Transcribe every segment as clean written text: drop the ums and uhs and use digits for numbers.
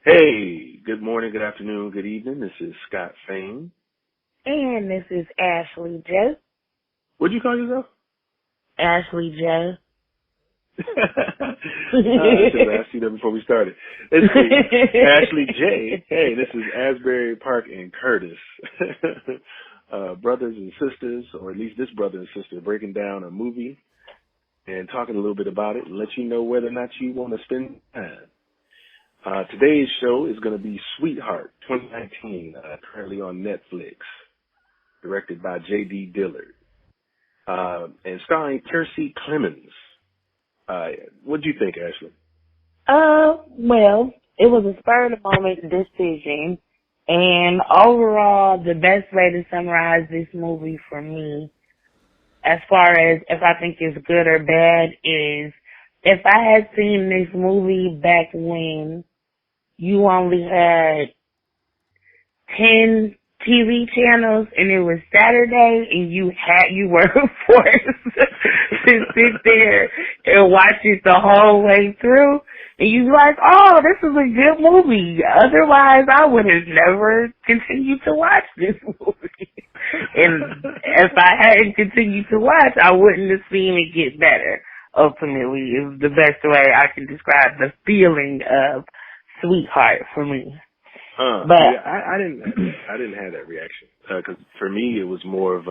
Hey, good morning, good afternoon, good evening. This is Scott Fain. And this is Ashley J. What'd you call yourself? Ashley J. I should have asked you that before we started. Let's see. Ashley J. Hey, this is Asbury Park and Curtis. Brothers and sisters, or at least this brother and sister, breaking down a movie and talking a little bit about it and let you know whether or not you want to spend time. Today's show is going to be Sweetheart 2019, currently on Netflix, directed by J.D. Dillard, and starring Kiersey Clemons. What do you think, Ashley? Well, it was a spur of the moment decision, and overall, the best way to summarize this movie for me, as far as if I think it's good or bad, is if I had seen this movie back when you only had 10 TV channels and it was Saturday and you were forced to sit there and watch it the whole way through, and you like, oh, this is a good movie. Otherwise, I would have never continued to watch this movie. And if I hadn't continued to watch, I wouldn't have seen it get better. Ultimately, is the best way I can describe the feeling of Sweetheart for me. But yeah, I didn't have that reaction because for me it was more of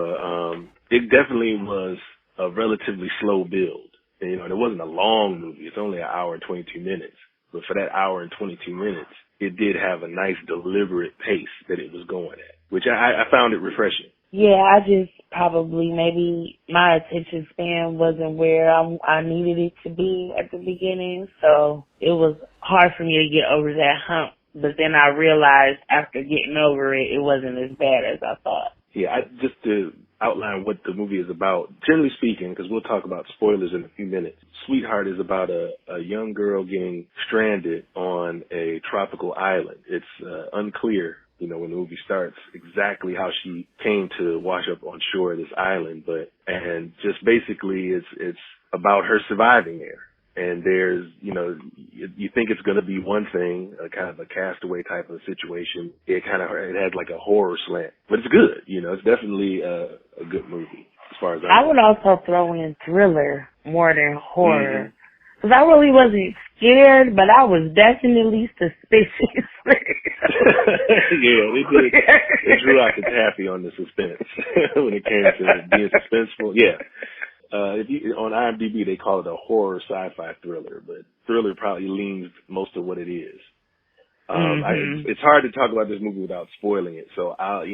it definitely was a relatively slow build. And, it wasn't a long movie. It's only an hour and 22 minutes. But for that hour and 22 minutes, it did have a nice deliberate pace that it was going at, which I found it refreshing. Yeah, I just probably maybe my attention span wasn't where I needed it to be at the beginning, so it was hard for me to get over that hump. But then I realized after getting over it, it wasn't as bad as I thought. Yeah, just to outline what the movie is about, generally speaking, because we'll talk about spoilers in a few minutes, Sweetheart is about a young girl getting stranded on a tropical island. It's unclear, when the movie starts, exactly how she came to wash up on shore of this island, and just basically it's about her surviving there. And there's, you think it's going to be one thing, a kind of a castaway type of situation. It had like a horror slant, but it's good. It's definitely a good movie as far as I would also throw in thriller more than horror. Because I really wasn't scared, but I was definitely suspicious. Yeah, they drew out the taffy on the suspense when it came to being suspenseful. Yeah. On IMDb, they call it a horror sci-fi thriller, but thriller probably leans most of what it is. It's hard to talk about this movie without spoiling it, so I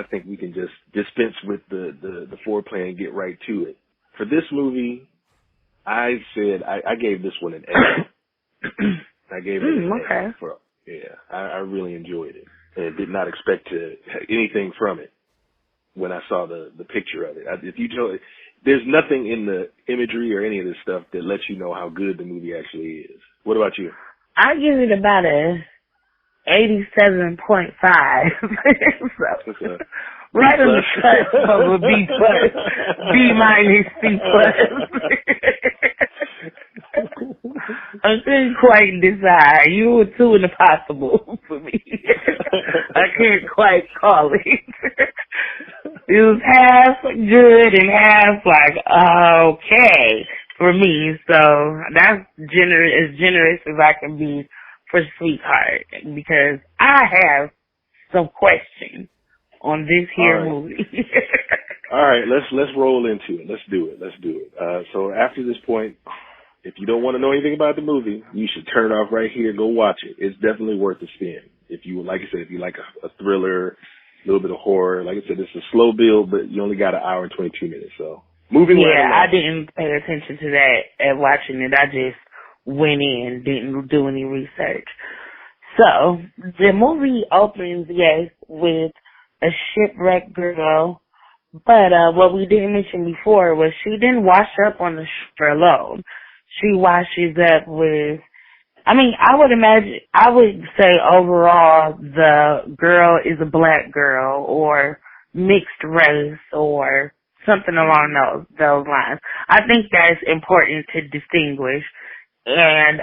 think we can just dispense with the foreplay and get right to it. For this movie, I said I gave this one an A. I gave it an A. I really enjoyed it and did not expect anything from it when I saw the picture of it. There's nothing in the imagery or any of this stuff that lets you know how good the movie actually is. What about you? I give it about a 87.5. So, right on the cusp of a B plus, B minus, C plus. I couldn't quite decide. You were too impossible for me. I can't quite call it. It was half good and half okay for me. So that's as generous as I can be for Sweetheart, because I have some questions on this here movie. All right, let's roll into it. Let's do it. So after this point, if you don't want to know anything about the movie, you should turn it off right here and go watch it. It's definitely worth a spin. If you like a thriller, a little bit of horror, like I said, it's a slow build, but you only got an hour and 22 minutes. So moving right along. I didn't pay attention to that at watching it. I just went in, didn't do any research. So the movie opens, yes, with a shipwrecked girl, but what we didn't mention before was she didn't wash up on the shore alone. She washes up with, I would say overall the girl is a black girl or mixed race or something along those lines. I think that's important to distinguish. and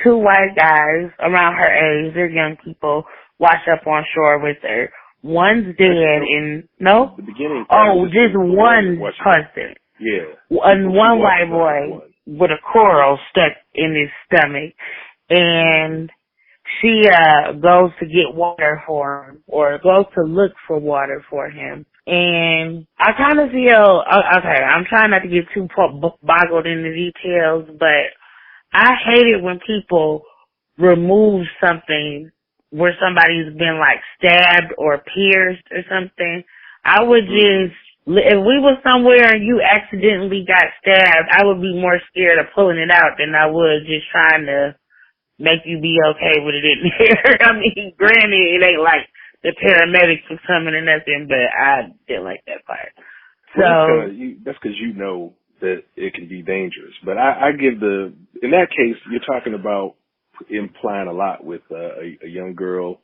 two white guys around her age, they're young people, wash up on shore with her. One's dead and no? The beginning. Oh, just one husband. Yeah. And one white boy with a coral stuck in his stomach. And she goes to get water for him, or goes to look for water for him. And I kind of feel, okay, I'm trying not to get too boggled in the details, but I hate it when people remove something where somebody's been like stabbed or pierced or something. I would just, if we were somewhere and you accidentally got stabbed, I would be more scared of pulling it out than I would just trying to make you be okay with it in there. I mean, granted, it ain't like the paramedics was coming or nothing, but I didn't like that part. So well, that's because you know that it can be dangerous. But I give in that case, you're talking about implying a lot with a young girl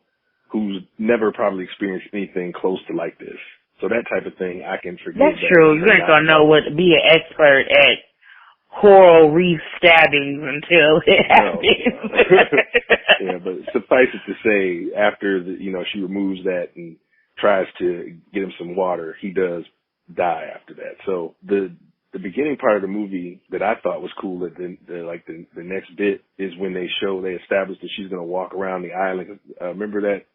who's never probably experienced anything close to like this. So that type of thing, I can forgive. That's true. You ain't gonna know be an expert at coral reef stabbings until it happens. No. Yeah, but suffice it to say, after she removes that and tries to get him some water, he does die after that. So the beginning part of the movie that I thought was cool, that the next bit is when they establish that she's going to walk around the island. Remember that?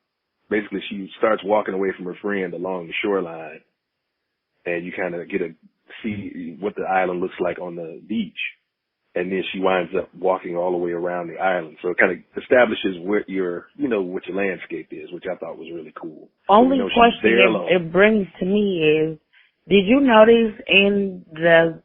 Basically, she starts walking away from her friend along the shoreline, and you kind of see what the island looks like on the beach. And then she winds up walking all the way around the island. So it kind of establishes what your landscape is, which I thought was really cool. Only question it brings to me is, did you notice in the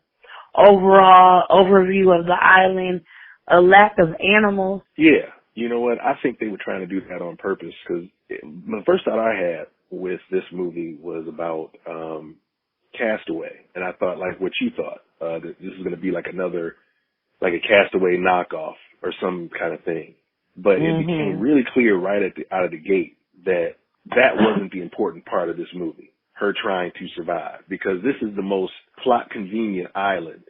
overall overview of the island a lack of animals? Yeah. You know what? I think they were trying to do that on purpose, because the first thought I had with this movie was about Castaway. And I thought, like what you thought, that this is going to be like a Castaway knockoff or some kind of thing. But it became really clear right out of the gate that wasn't the important part of this movie, her trying to survive, because this is the most plot convenient island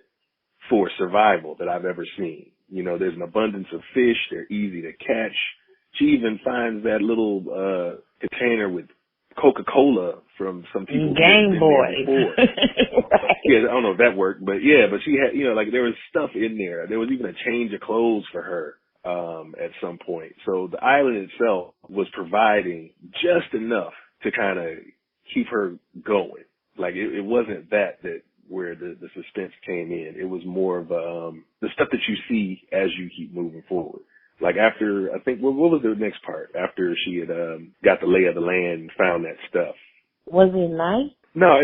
for survival that I've ever seen. There's an abundance of fish. They're easy to catch. She even finds that little container with Coca-Cola from some people. Game Boys. Right. Yeah, I don't know if that worked, but yeah, but she had, there was stuff in there. There was even a change of clothes for her at some point. So the island itself was providing just enough to kind of keep her going. Like it wasn't that where the suspense came in. It was more of the stuff that you see as you keep moving forward. Like after, I think, what was the next part? After she had got the lay of the land and found that stuff. Was it night? No,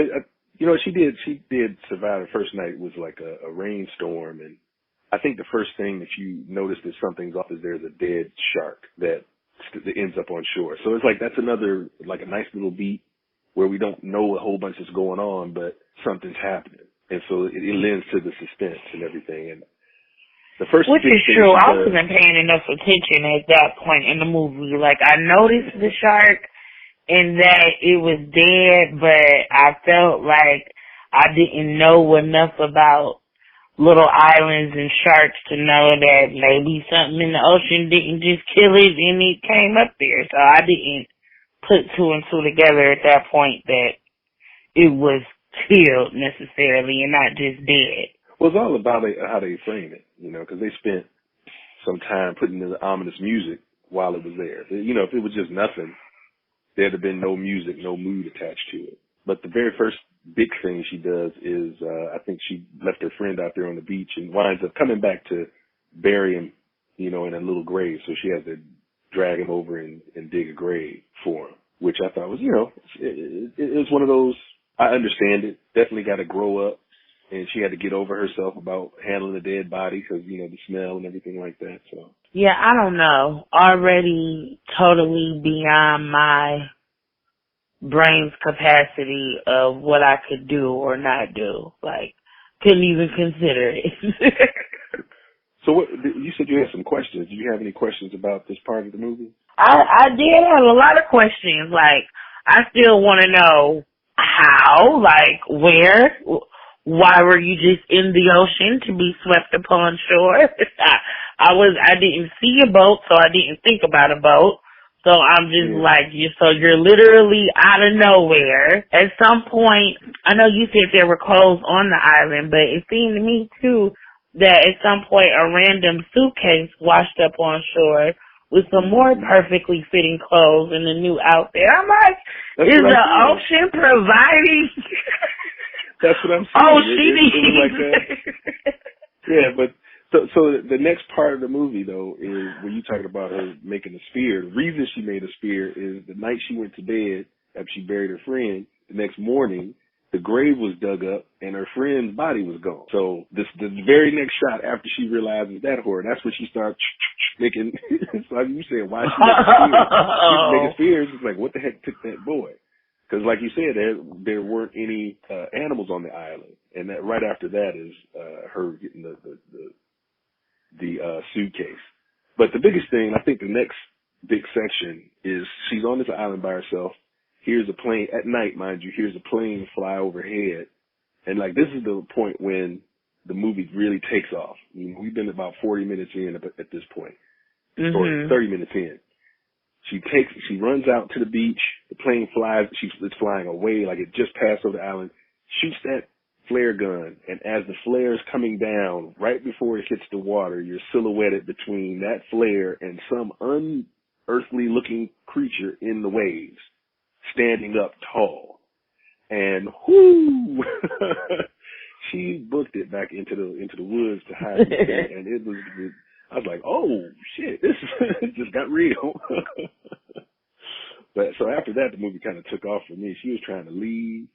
she did survive. The first night was like a rainstorm, and I think the first thing that you notice that something's off is there's a dead shark that ends up on shore. So it's like that's another, like a nice little beat where we don't know a whole bunch is going on, but something's happening. And so it lends to the suspense and everything. And the first Which is true. I wasn't paying enough attention at that point in the movie. Like, I noticed the shark and that it was dead, but I felt like I didn't know enough about little islands and sharks to know that maybe something in the ocean didn't just kill it and it came up there. So I didn't put two and two together at that point that it was killed necessarily and not just dead. Well, it's all about how they frame it, because they spent some time putting in the ominous music while it was there. If it was just nothing, there'd have been no music, no mood attached to it. But the very first big thing she does is, I think she left her friend out there on the beach and winds up coming back to bury him, in a little grave. So she has to drag him over and dig a grave for him, which I thought was, it was one of those, I understand it, definitely got to grow up. And she had to get over herself about handling a dead body because, the smell and everything like that. So yeah, I don't know. Already totally beyond my brain's capacity of what I could do or not do. Like, couldn't even consider it. So what, you said you had some questions. Do you have any questions about this part of the movie? I did have a lot of questions. Like, I still want to know how, like, where. Why were you just in the ocean to be swept upon shore? I didn't see a boat, so I didn't think about a boat. So I'm just like, so you're literally out of nowhere. At some point, I know you said there were clothes on the island, but it seemed to me too that at some point a random suitcase washed up on shore with some more perfectly fitting clothes and a new outfit. I'm like, is the ocean providing? That's what I'm saying. Oh, she needs. Like that. Yeah, but so the next part of the movie though is when you talking about her making a spear. The reason she made a spear is the night she went to bed after she buried her friend. The next morning, the grave was dug up and her friend's body was gone. So the very next shot after she realizes that horror, that's when she starts making. So like you said, why she making spears? She's making spears. It's like, what the heck took that boy? Because like you said, there weren't any animals on the island, and that right after that is her getting the suitcase. But the biggest thing, I think the next big section is she's on this island by herself. Here's a plane at night, mind you. Here's a plane fly overhead, and like this is the point when the movie really takes off. I mean, we've been about 40 minutes in at this point, or 30 minutes in. She runs out to the beach. The plane flies. It's flying away like it just passed over the island. Shoots that flare gun, and as the flare is coming down, right before it hits the water, you're silhouetted between that flare and some unearthly looking creature in the waves, standing up tall. And whoo, she booked it back into the woods to hide it, and it was. I was like, oh shit, this just got real. But so after that, the movie kind of took off for me. She was trying to leave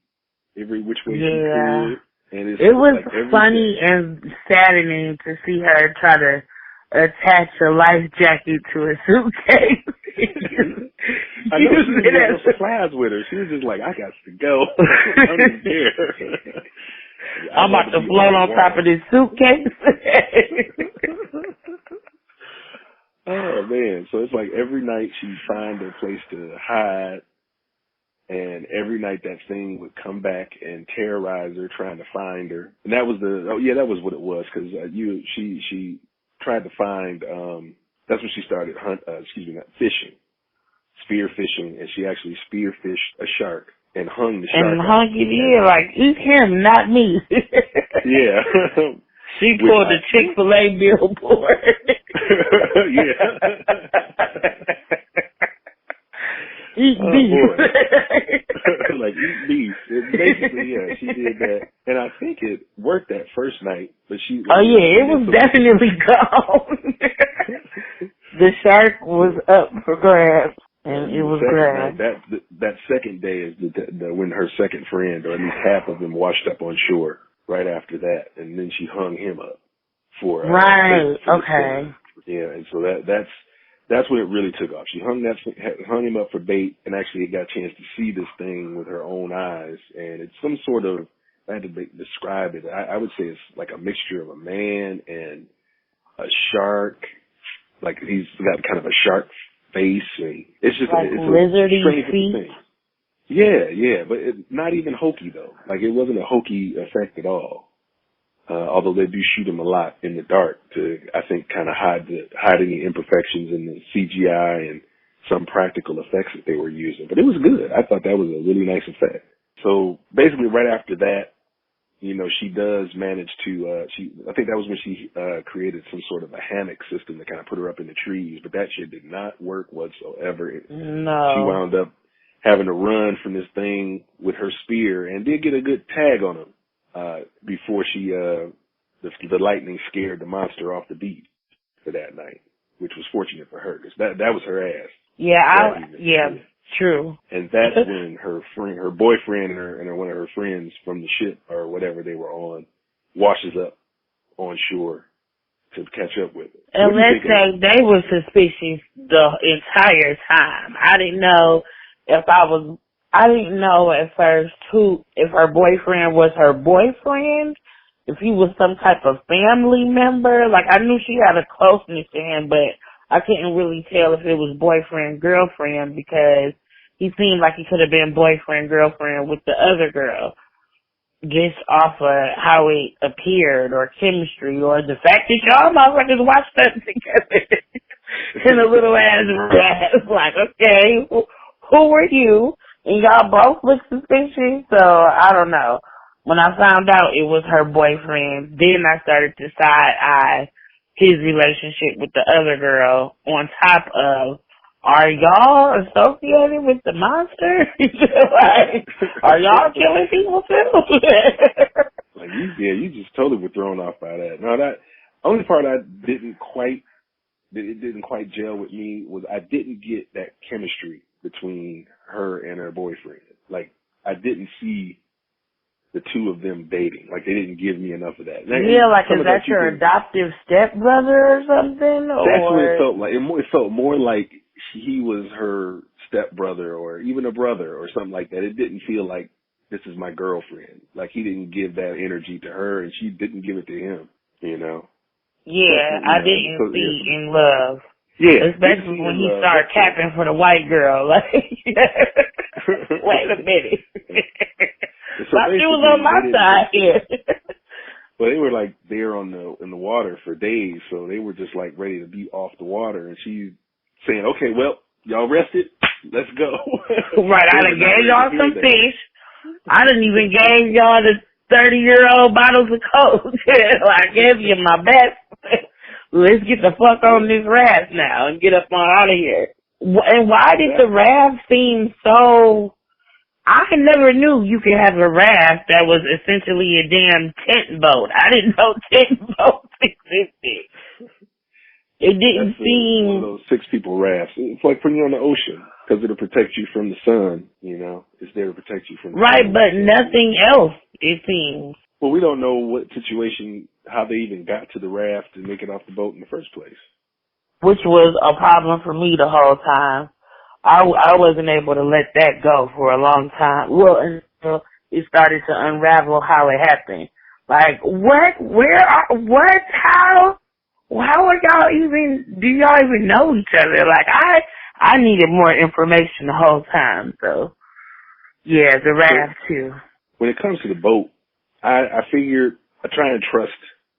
every which way she could. And it was like funny and saddening to see her try to attach a life jacket to a suitcase. I know she had no supplies with her. She was just like, I got to go. I'm in here. I'm about to float on top of this suitcase. Oh man, so it's like every night she'd find a place to hide, and every night that thing would come back and terrorize her, trying to find her. And that was that was what it was, because she tried to find. That's when she started fishing, spear fishing, and she actually spear fished a shark and hung the shark. And hung it in like, eat him, not me. Yeah. She pulled the Chick-fil-A billboard. Yeah. Eat beef. Like, eat beef. Basically, yeah, she did that. And I think it worked that first night, but she... Oh, yeah, it was definitely gone. The shark was up for grabs, and it was grabbed. That second day is when her second friend, or at least half of them, washed up on shore. Right after that, and then she hung him up for okay. Yeah, and so that's when it really took off. She hung him up for bait, and actually got a chance to see this thing with her own eyes. And it's some sort of, I had to describe it. I would say it's like a mixture of a man and a shark. Like he's got kind of a shark face, and it's just like it's lizardy feet. Thing. Yeah, but not even hokey though. Like it wasn't a hokey effect at all. Although they do shoot him a lot in the dark to, I think, kind of hide any imperfections in the CGI and some practical effects that they were using. But it was good. I thought that was a really nice effect. So basically, right after that, she does manage to. I think that was when she created some sort of a hammock system to kind of put her up in the trees. But that shit did not work whatsoever. No. She wound up having to run from this thing with her spear, and did get a good tag on him before she the lightning scared the monster off the beach for that night, which was fortunate for her, because that was her ass. Yeah, true. And that's when her boyfriend and one of her friends from the ship or whatever they were on washes up on shore to catch up with her. And let's say they were suspicious the entire time. I didn't know at first if her boyfriend was her boyfriend, if he was some type of family member. Like, I knew she had a closeness to him, but I couldn't really tell if it was boyfriend, girlfriend, because he seemed like he could have been boyfriend, girlfriend with the other girl. just off of how it appeared or chemistry or the fact that y'all motherfuckers watched that together in a little ass rat. Like, okay, who were you? And y'all both look suspicious, so I don't know. When I found out it was her boyfriend, then I started to side-eye his relationship with the other girl on top of, are y'all associated with the monster? Like, are y'all killing people too? Like, you just totally were thrown off by that. No, that only part it didn't quite gel with me was I didn't get that chemistry between her and her boyfriend. Like, I didn't see the two of them dating. Like, they didn't give me enough of that. Yeah, like, is that your adoptive stepbrother or something? That's what it felt like. It felt more like he was her stepbrother or even a brother or something like that. It didn't feel like, this is my girlfriend. Like, he didn't give that energy to her and she didn't give it to him, you know? Yeah, I didn't see in love. Yeah. Especially when he started capping for the white girl. Like, wait a minute. Thought she was on my side here. But they were like there in the water for days, so they were just like ready to be off the water. And she saying, "Okay, well, y'all rested, let's go." Right, I done gave y'all some fish. I done even gave y'all the 30-year-old bottles of Coke. I gave you my best. Let's get the fuck on this raft now and get up on out of here. And why did the raft seem so... I never knew you could have a raft that was essentially a damn tent boat. I didn't know tent boats existed. It didn't seem... one of those 6 people rafts. It's like putting you on the ocean because it'll protect you from the sun, you know. It's there to protect you from the sun. Right, but nothing else, it seems. Well, we don't know what situation, how they even got to the raft and make it off the boat in the first place. Which was a problem for me the whole time. I wasn't able to let that go for a long time. Well, until it started to unravel how it happened. Like, how are y'all even, do y'all even know each other? Like, I needed more information the whole time, so, yeah, the raft too. When it comes to the boat, I figured I try and trust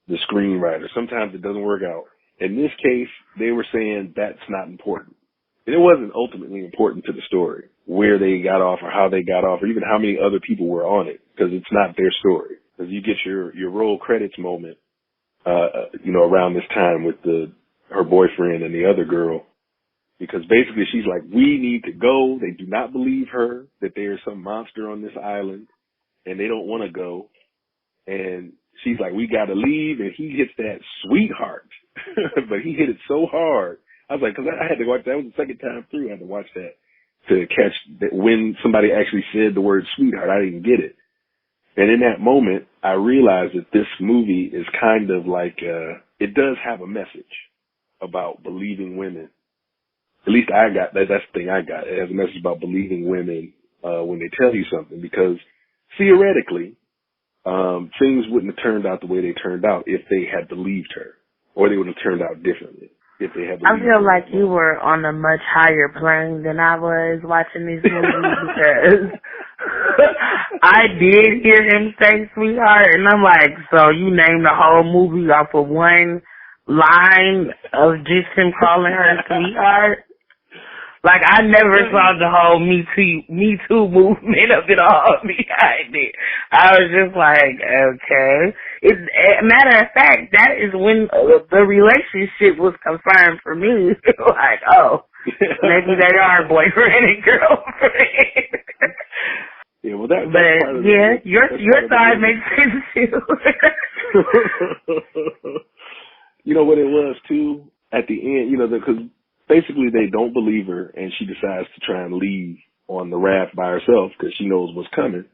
the screenwriter. Sometimes it doesn't work out. In this case, they were saying that's not important. And it wasn't ultimately important to the story, where they got off or how they got off or even how many other people were on it, because it's not their story. Because you get your roll credits moment, around this time with her boyfriend and the other girl, because basically she's like, we need to go. They do not believe her that there's some monster on this island and they don't want to go. And she's like, we got to leave. And he hits that sweetheart, but he hit it so hard. I was like, because I had to watch, that was the second time through, I had to watch that to catch that when somebody actually said the word sweetheart, I didn't get it. And in that moment, I realized that this movie is kind of like, it does have a message about believing women. At least I got, that's the thing I got. It has a message about believing women when they tell you something, because theoretically, things wouldn't have turned out the way they turned out if they had believed her, or they would have turned out differently. If they had I feel like you were on a much higher plane than I was watching this movie because I did hear him say sweetheart, and I'm like, so you named the whole movie off of one line of just him calling her sweetheart? Like, I never saw the whole Me Too movement of it all behind it. I was just like, okay. Matter of fact, that is when the relationship was confirmed for me. Like, oh, maybe they are boyfriend and girlfriend. Yeah, well, that's part of your side makes sense too. You know what it was too? At the end, because basically they don't believe her, and she decides to try and leave on the raft by herself because she knows what's coming.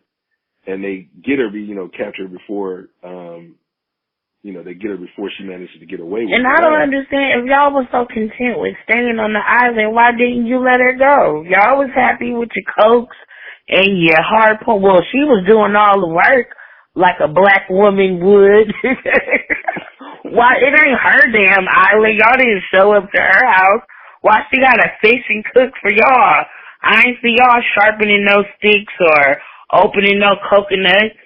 And they get her, capture her before, they get her before she manages to get away with it. And I don't understand, if y'all was so content with staying on the island, why didn't you let her go? Y'all was happy with your cokes and your harpoon. Well, she was doing all the work like a black woman would. Why? It ain't her damn island. Y'all didn't show up to her house. Why she gotta fish and cook for y'all? I ain't see y'all sharpening no sticks or opening no coconuts.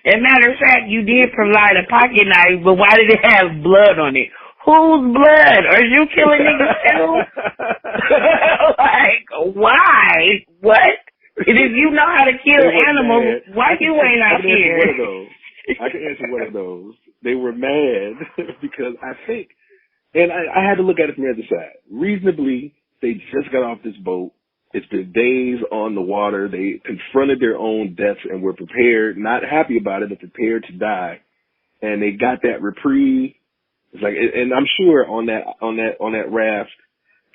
As a matter of fact, you did provide a pocket knife, but why did it have blood on it? Whose blood? Are you killing niggas too? Like, why? What? If you know how to kill animals, why you ain't out here? I can answer one of those. They were mad because I think, and I had to look at it from the other side. Reasonably, they just got off this boat. It's been days on the water. They confronted their own deaths and were prepared, not happy about it, but prepared to die. And they got that reprieve. It's like, and I'm sure on that raft,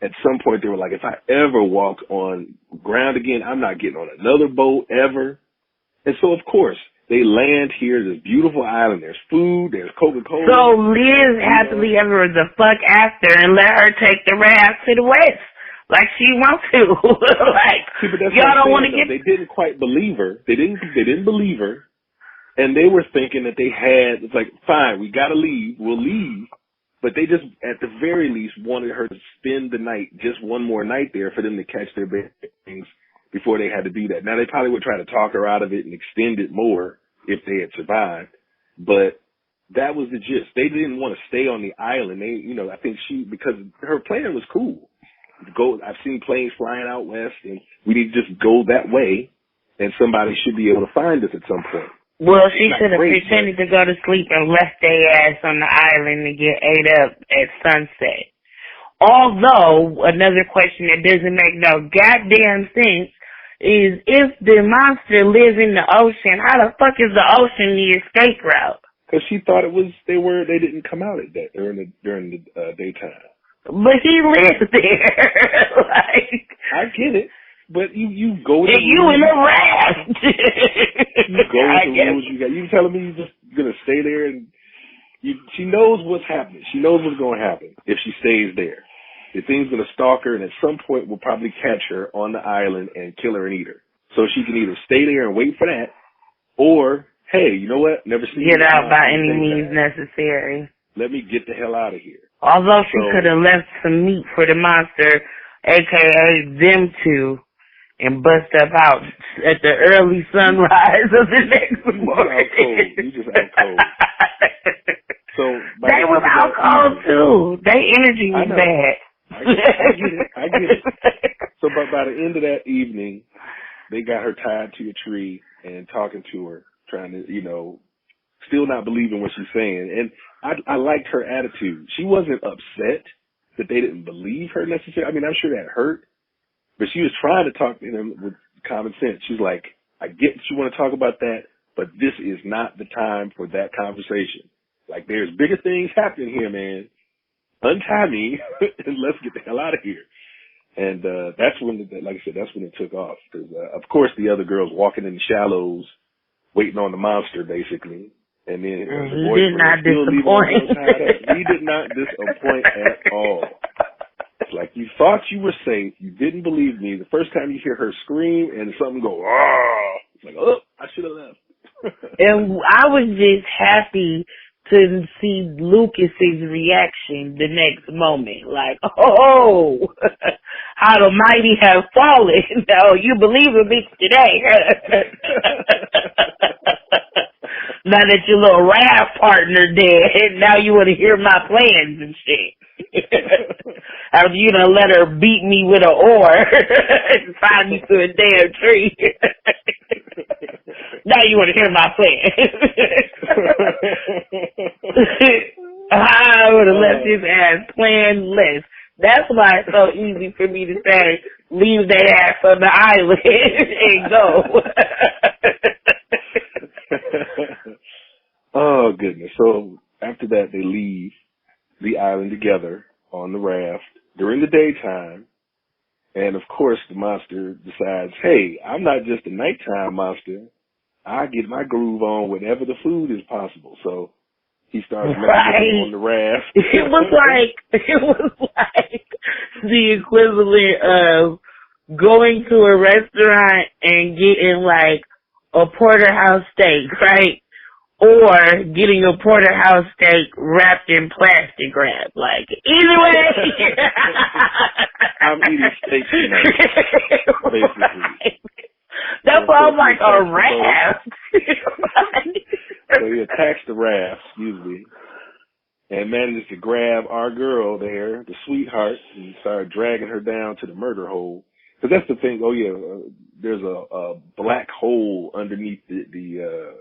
at some point they were like, if I ever walk on ground again, I'm not getting on another boat ever. And so, of course, they land here, this beautiful island. There's food, there's Coca-Cola. So Liz happily ever the fuck after and let her take the raft to the west. Like she wants to. Like, see, but that's y'all don't want to get... They didn't quite believe her. They didn't believe her. And they were thinking that they had, it's like, fine, we gotta leave. We'll leave. But they just, at the very least, wanted her to spend the night, just one more night there for them to catch their bearings before they had to do that. Now, they probably would try to talk her out of it and extend it more if they had survived. But that was the gist. They didn't want to stay on the island. They, I think because her plan was cool. I've seen planes flying out west, and we need to just go that way, and somebody should be able to find us at some point. Well, she should have pretended to go to sleep and left their ass on the island to get ate up at sunset. Although, another question that doesn't make no goddamn sense is if the monster lives in the ocean, how the fuck is the ocean the escape route? Because she thought they didn't come out at that during the daytime. But he lives there. Like, I get it. But you go with the you rules. in a raft. You go with the rules you got. You telling me you're just gonna stay there and she knows what's happening. She knows what's gonna happen if she stays there. The thing's gonna stalk her and at some point will probably catch her on the island and kill her and eat her. So she can either stay there and wait for that, or hey, you know what? Never seen get out by any means necessary. Let me get the hell out of here. Although she could have left some meat for the monster, aka them two, and bust up out at the early sunrise of the next morning. You just out cold. So they was out cold too. Their energy was bad. I get it. So by the end of that evening, they got her tied to a tree and talking to her, trying to, still not believing what she's saying. And I liked her attitude. She wasn't upset that they didn't believe her necessarily. I mean, I'm sure that hurt. But she was trying to talk to them with common sense. She's like, I get that you want to talk about that, but this is not the time for that conversation. Like, there's bigger things happening here, man. Untie me and let's get the hell out of here. And that's when, like I said, that's when it took off. Because, of course, the other girls walking in the shallows, waiting on the monster, basically. And then the boyfriend still leaving us tied up. He did not disappoint at all. It's like, you thought you were safe. You didn't believe me. The first time you hear her scream and something go, ah, it's like, oh, I should have left. And I was just happy to see Lucas's reaction the next moment. Like, oh, how the mighty have fallen. Oh, you believe in me today. Now that your little raft partner dead, now you want to hear my plans and shit. After you done let her beat me with an oar and tie me to a damn tree. Now you want to hear my plans. I would have left his ass planless. That's why it's so easy for me to say, leave that ass on the island and go. Oh, goodness. So after that, they leave the island together on the raft during the daytime. And, of course, the monster decides, hey, I'm not just a nighttime monster. I get my groove on whenever the food is possible. So he starts messing on the raft. It was like the equivalent of going to a restaurant and getting like a porterhouse steak, right? Or getting a porterhouse steak wrapped in plastic wrap. Like, either way. I'm eating steak tonight, basically. That's why I'm like, a wrap. attacks the raft, excuse me, and manages to grab our girl there, the sweetheart, and start dragging her down to the murder hole. Because that's the thing. Oh yeah, there's a black hole underneath the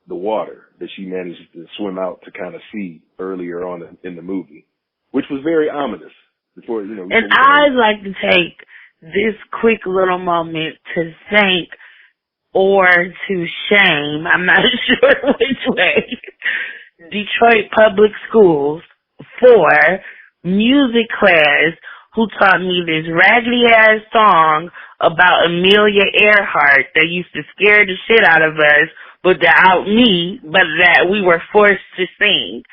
water that she manages to swim out to kind of see earlier on in the movie, which was very ominous. Before and I'd like to take this quick little moment to thank or to shame, I'm not sure which way, Detroit Public Schools for music class who taught me this raggedy ass song about Amelia Earhart that used to scare the shit out of us, but that we were forced to sing.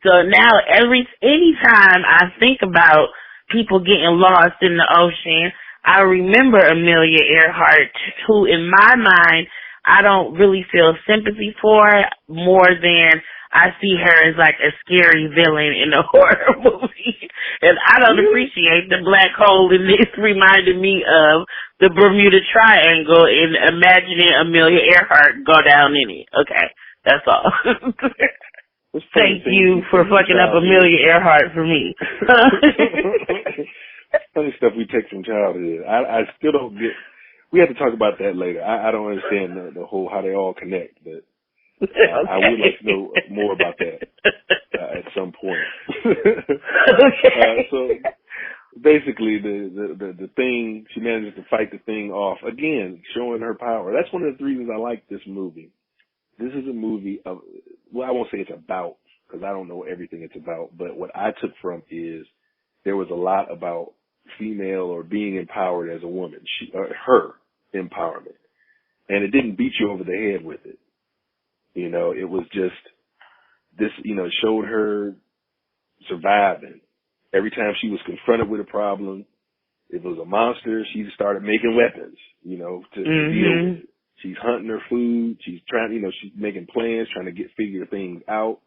So now anytime I think about people getting lost in the ocean, I remember Amelia Earhart, who in my mind I don't really feel sympathy for more than I see her as like a scary villain in a horror movie. And I don't appreciate the black hole in this reminded me of the Bermuda Triangle and imagining Amelia Earhart go down in it. Okay, that's all. Thank you for fucking up Amelia Earhart for me. Funny stuff we take from childhood. I still don't get. We have to talk about that later. I don't understand the whole how they all connect, but I would like to know more about that at some point. Okay. So basically, the thing, she manages to fight the thing off again, showing her power. That's one of the reasons I like this movie. This is a movie of, well, I won't say it's about, because I don't know everything it's about, but what I took from is there was a lot about female or being empowered as a woman, her empowerment. And it didn't beat you over the head with it. It was just this, it showed her surviving. Every time she was confronted with a problem, if it was a monster, she started making weapons, to deal with it. She's hunting her food. She's trying, she's making plans, trying to figure things out.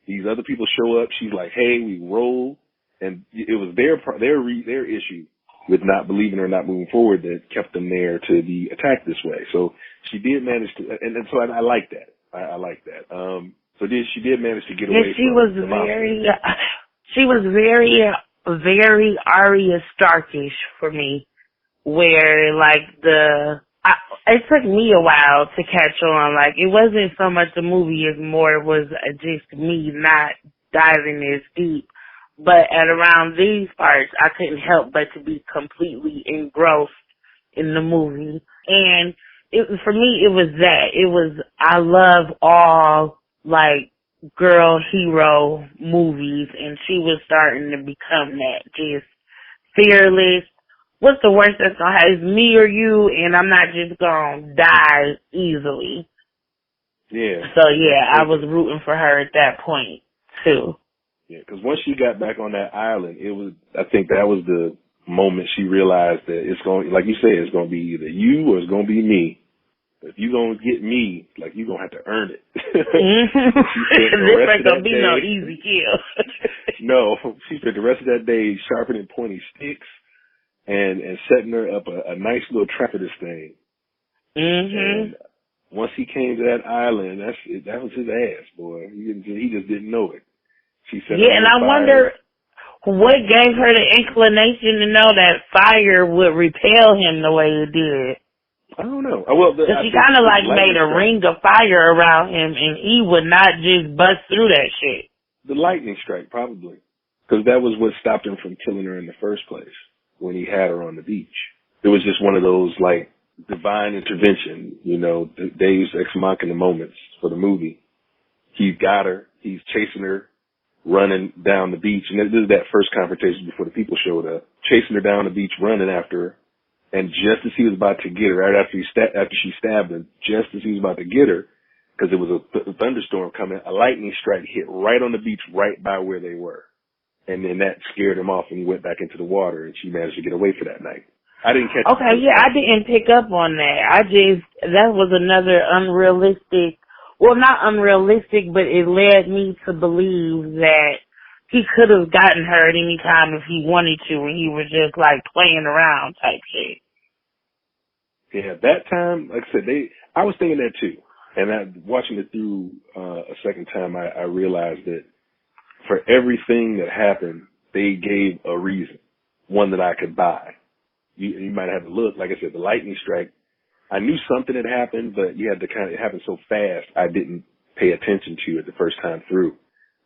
These other people show up. She's like, hey, we roll. And it was their issue with not believing or not moving forward that kept them there to be attacked this way. So she did manage to, and so I like that. I like that. She did manage to get away from the monster. She was very Arya Starkish for me, where it took me a while to catch on. Like, it wasn't so much the movie as more it was just me not diving as deep. But at around these parts, I couldn't help but to be completely engrossed in the movie. And for me, it was that. I love all, girl hero movies, and she was starting to become that. Just fearless. What's the worst that's gonna happen? It's me or you, and I'm not just gonna die easily. Yeah. So yeah, I was rooting for her at that point too. Yeah, because once she got back on that island, I think that was the moment she realized that it's going, like you said, it's going to be either you or it's going to be me. If you're going to get me, you're going to have to earn it. This ain't going to be no easy kill. No, she spent the rest of that day sharpening pointy sticks and setting her up a nice little trap for this thing. And once he came to that island, that was his ass, boy. He just didn't know it. She said, yeah, and I wonder what gave her the inclination to know that fire would repel him the way it did. I don't know. Well, she kind of made a ring of fire around him, and he would not just bust through that shit. The lightning strike, probably, because that was what stopped him from killing her in the first place when he had her on the beach. It was just one of those divine intervention, the Deus ex machina moments for the movie. He's got her. He's chasing her, running down the beach. And this is that first confrontation before the people showed up. Chasing her down the beach, running after her. And just as he was about to get her, right after she stabbed him, just as he was about to get her, because it was a thunderstorm coming, a lightning strike hit right on the beach, right by where they were. And then that scared him off, and he went back into the water, and she managed to get away for that night. I didn't catch Okay, yeah, I didn't pick up on that. That was another unrealistic, well, not unrealistic, but it led me to believe that he could have gotten her at any time if he wanted to, when he was just playing around type shit. Yeah, that time, like I said, I was thinking that too. And watching it through a second time, I realized that for everything that happened, they gave a reason, one that I could buy. You might have to look, like I said, the lightning strike. I knew something had happened, but you had to it happened so fast, I didn't pay attention to it the first time through.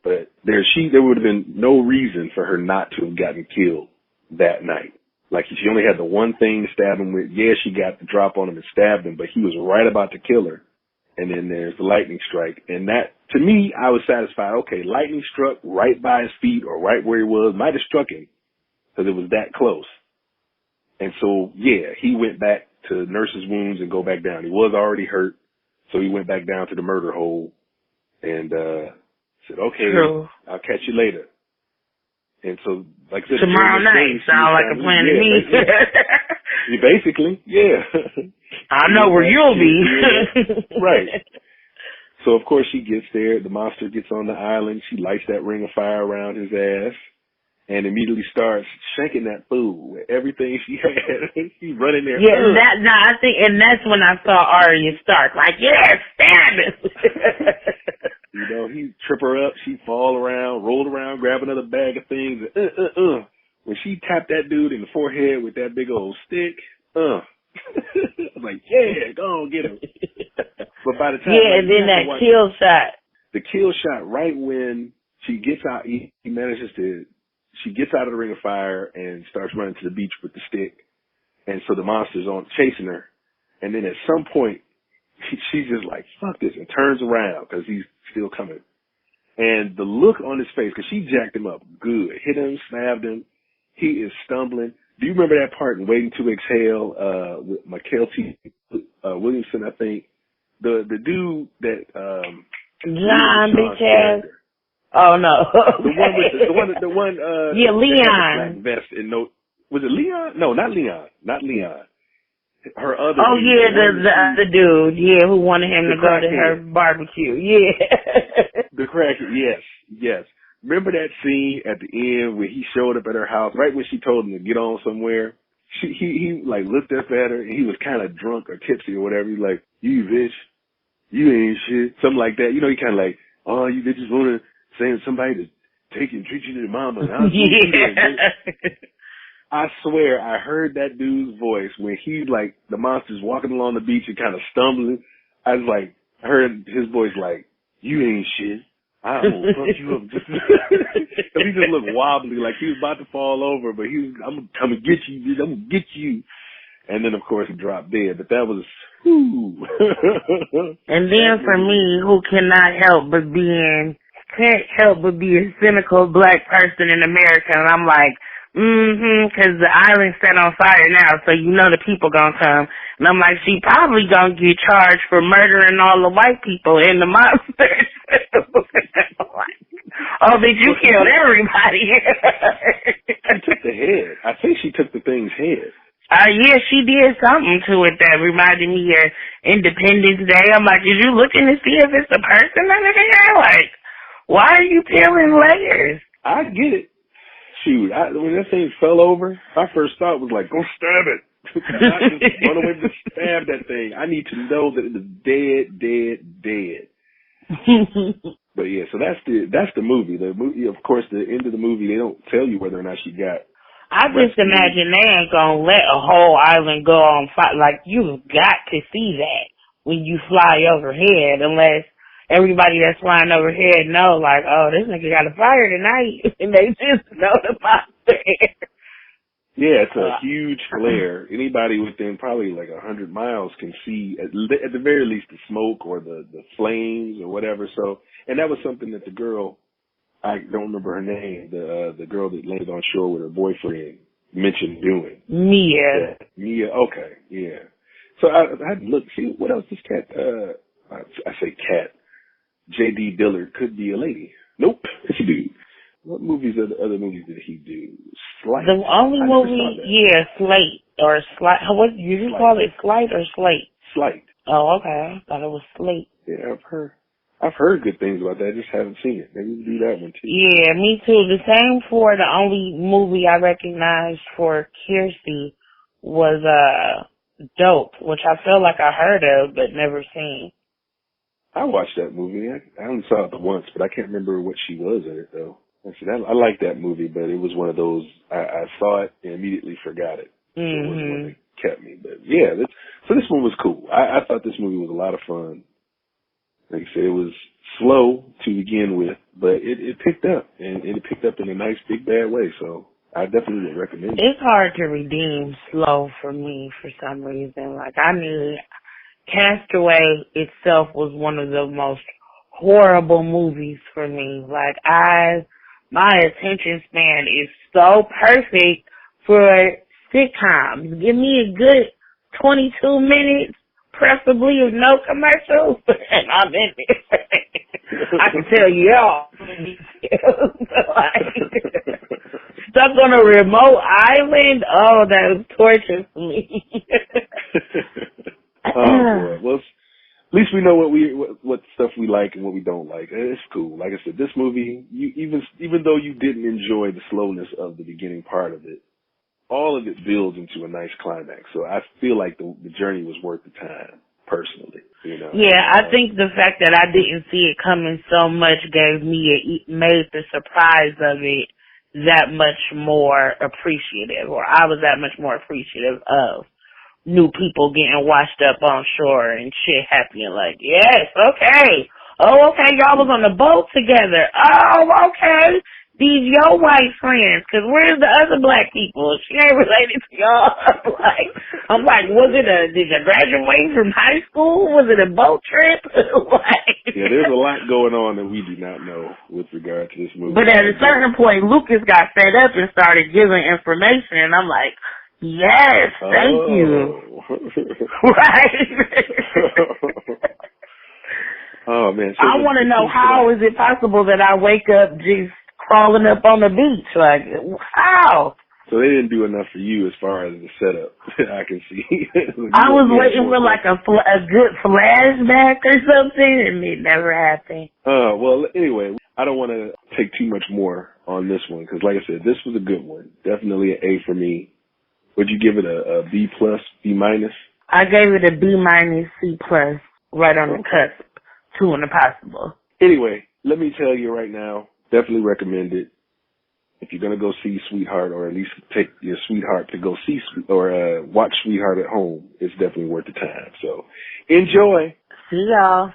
But there would have been no reason for her not to have gotten killed that night. Like, she only had the one thing to stab him with. Yeah, she got the drop on him and stabbed him, but he was right about to kill her. And then there's the lightning strike. And that, to me, I was satisfied. Okay, lightning struck right by his feet or right where he was. Might have struck him because it was that close. And so, yeah, he went back to nurse his wounds and go back down. He was already hurt, so he went back down to the murder hole and said, okay, True. I'll catch you later. And so, like I said, tomorrow night sound like a plan to me. Basically, yeah. I know where you'll be. Right. So, of course, she gets there. The monster gets on the island. She lights that ring of fire around his ass and immediately starts shanking that fool with everything she had. She's running there. Yeah, I think, and that's when I saw Arya Stark. Like, yeah, stab it. You know, he trip her up. She fall around, roll around, grab another bag of things. When she tapped that dude in the forehead with that big old stick, I'm like, yeah, go on, get him. But by the time, yeah, and then that kill shot. The kill shot, right when she gets out, she gets out of the ring of fire and starts running to the beach with the stick. And so the monster's on chasing her. And then at some point, she's just like, fuck this, and turns around because he's still coming. And the look on his face, because she jacked him up good, hit him, stabbed him. He is stumbling. Do you remember that part in Waiting to Exhale with McKelty Williamson, I think? The dude that John Bitch. Oh no. The one yeah, Leon. Black vest and was it Leon? No, not Leon. Not Leon. Her other Oh dude, yeah, the dude, yeah, who wanted him to go to her barbecue. Yeah. The cracker, yes. Remember that scene at the end where he showed up at her house, right when she told him to get on somewhere? He like looked up at her and he was kind of drunk or tipsy or whatever. He's like, you bitch, you ain't shit. Something like that. You know, he kind of like, oh, you bitches want to send somebody to take you and treat you to the mama. And yeah. I swear I heard that dude's voice when he's like, the monster's walking along the beach and kind of stumbling. I was like, I heard his voice like, you ain't shit. I'm gonna fuck you up. And he just looked wobbly, like he was about to fall over, but I'm gonna get you, dude. I'm gonna get you. And then, of course, he dropped dead. But that was, whew. And then for me, who can't help but be a cynical black person in America, and I'm like, because the island's set on fire now, so you know the people gonna come. And I'm like, she probably gonna get charged for murdering all the white people and the monsters. Oh, but you killed everybody. She took the head. I think she took the thing's head. Yeah, she did something to it that reminded me of Independence Day. I'm like, is you looking to see if it's a person under there? Like, why are you peeling layers? I get it. Shoot, when that thing fell over, my first thought was like, go stab it. Not just run away to stab that thing. I need to know that it is dead. But yeah, so that's the movie. The movie, of course, the end of the movie, they don't tell you whether or not she got. I just imagine they ain't gonna let a whole island go on fire. Like, you've got to see that when you fly overhead, unless everybody that's flying overhead know, like, oh, this nigga got a fire tonight, and they just know the monster. Yeah, it's a huge flare. Anybody within probably like 100 miles can see, at the very least, the smoke or the flames or whatever. So, and that was something that the girl, I don't remember her name, the girl that landed on shore with her boyfriend mentioned doing. Mia. Mia, okay, yeah. So I had to look, see, what else this cat, I say cat, J.D. Dillard could be a lady. Nope, it's a dude. What other movies did he do? Slate. The only movie, Slate, or Slate. What did you call it, Slate or Slate? Slate. Oh, okay. I thought it was Slate. Yeah, I've heard good things about that. I just haven't seen it. Maybe we'll do that one too. Yeah, me too. The same for the only movie I recognized for Kiersey was Dope, which I feel like I heard of but never seen. I watched that movie. I only saw it once, but I can't remember what she was in it though. I like that movie, but it was one of those I saw it and immediately forgot it. So it wasn't one that kept me. But yeah, so this one was cool. I thought this movie was a lot of fun. Like I said, it was slow to begin with, but it picked up, and it picked up in a nice big bad way. So I definitely would recommend it. It's hard to redeem slow for me for some reason. Like Castaway itself was one of the most horrible movies for me. Like my attention span is so perfect for sitcoms. Give me a good 22 minutes, preferably with no commercials, and I'm in it. I can tell you all. Like, stuck on a remote island? Oh, that was torture for me. Oh, boy. Well, at least we know what stuff we like and what we don't like. It's cool. Like I said, this movie, even though you didn't enjoy the slowness of the beginning part of it, all of it builds into a nice climax. So I feel like the journey was worth the time, personally. You know. Yeah, I think the fact that I didn't see it coming so much made the surprise of it that much more appreciative, or I was that much more appreciative of new people getting washed up on shore and shit happening. Like, yes, okay. Oh, okay, y'all was on the boat together. Oh, okay. These your white friends, cause where's the other black people? She ain't related to y'all. I'm like, did you graduate from high school? Was it a boat trip? Yeah, there's a lot going on that we do not know with regard to this movie. But at a certain point, Lucas got fed up and started giving information, and I'm like, yes, thank you. Right? Oh, man. So I want to know, how is it possible that I wake up just crawling up on the beach? Like, how? So they didn't do enough for you as far as the setup. I can see. I was waiting for like a good flashback or something, and it never happened. Well, anyway, I don't want to take too much more on this one because, like I said, this was a good one. Definitely an A for me. Would you give it a B plus, B minus? I gave it a B minus, C plus, right on the cusp. 2 and a possible. Anyway, let me tell you right now, definitely recommend it. If you're going to go see Sweetheart, or at least take your sweetheart to go see watch Sweetheart at home, it's definitely worth the time. So enjoy. See y'all.